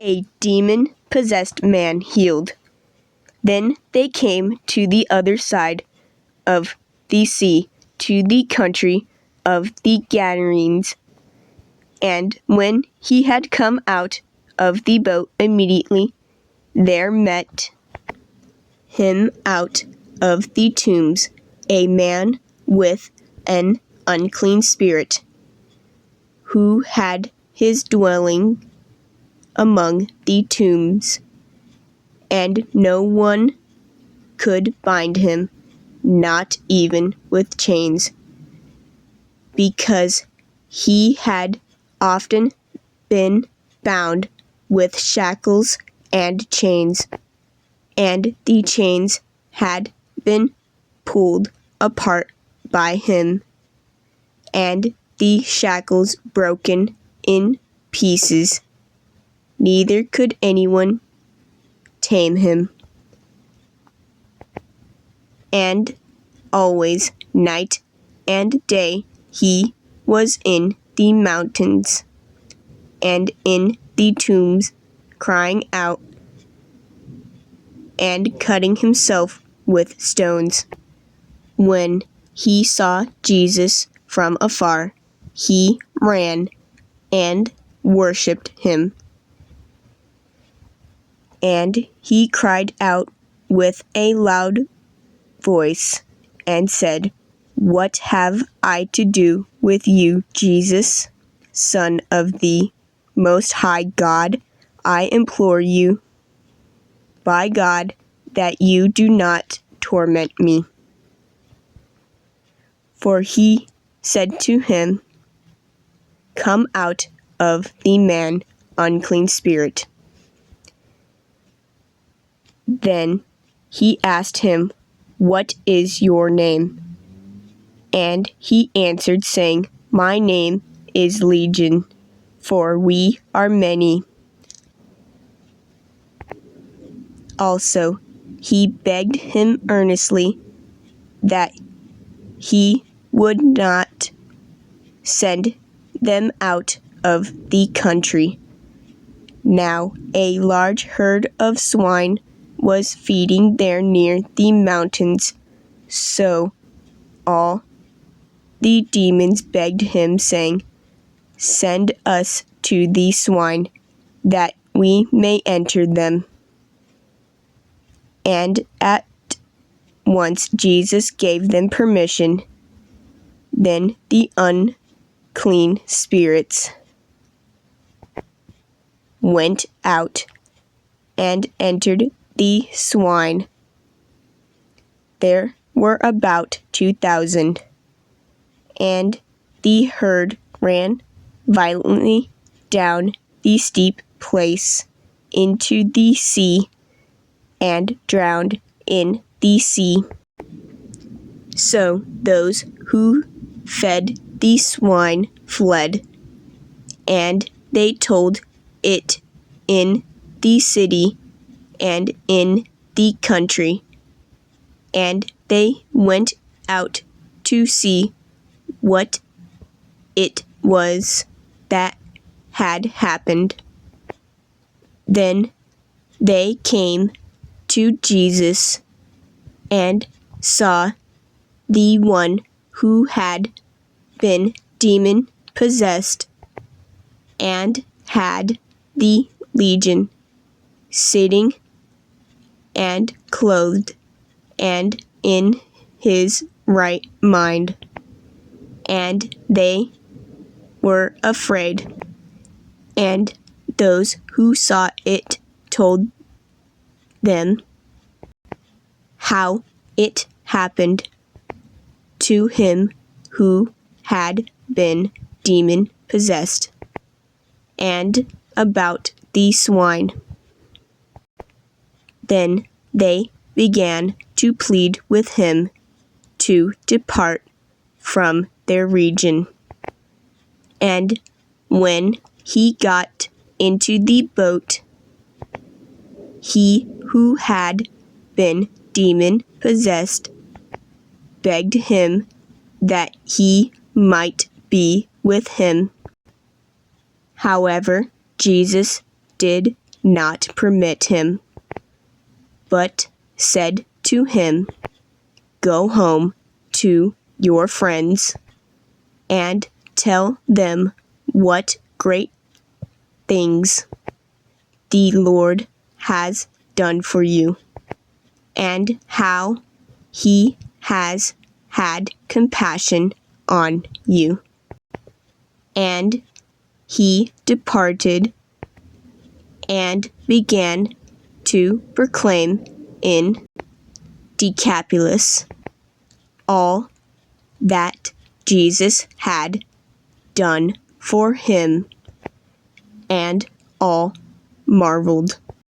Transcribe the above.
a demon-possessed man healed. Then they came to the other side of the sea, to the country of the Gadarenes. And when he had come out of the boat, immediately there met him out of the tombs a man with an unclean spirit, who had his dwelling among the tombs, and no one could bind him, not even with chains, because he had often been bound with shackles and chains, and the chains had been pulled apart by him, and the shackles broken in pieces. Neither could anyone tame him. And always, night and day, he was in the mountains and in the tombs, crying out and cutting himself with stones. When he saw Jesus from afar, he ran and worshipped him. And he cried out with a loud voice and said, "What have I to do with you, Jesus, Son of the Most High God? I implore you, by God, that you do not torment me." For he said to him, "Come out of the man, unclean spirit." Then he asked him, "What is your name?" And he answered, saying, "My name is Legion, for we are many." Also, he begged him earnestly that he would not send them out of the country. Now a large herd of swine was feeding there near the mountains, so all the demons begged him, saying, "Send us to the swine, that we may enter them." And at once Jesus gave them permission. Then the unclean spirits went out and entered the swine. There were about 2,000, and the herd ran violently down the steep place into the sea and drowned in the sea. So those who fed the swine fled, and they told it in the city and in the country, and they went out to see what it was that had happened. Then they came to Jesus and saw the one who had been demon-possessed and had the legion, sitting and clothed and in his right mind. And they were afraid. And those who saw it told them how it happened to him who had been demon-possessed, and about the swine. Then they began to plead with him to depart from their region. And when he got into the boat, he who had been demon-possessed begged him that he might be with him. However, Jesus did not permit him, but said to him, "Go home to your friends and tell them what great things the Lord has done for you, and how he has had compassion on you." And he departed and began to proclaim in Decapolis all that Jesus had done for him, and all marveled.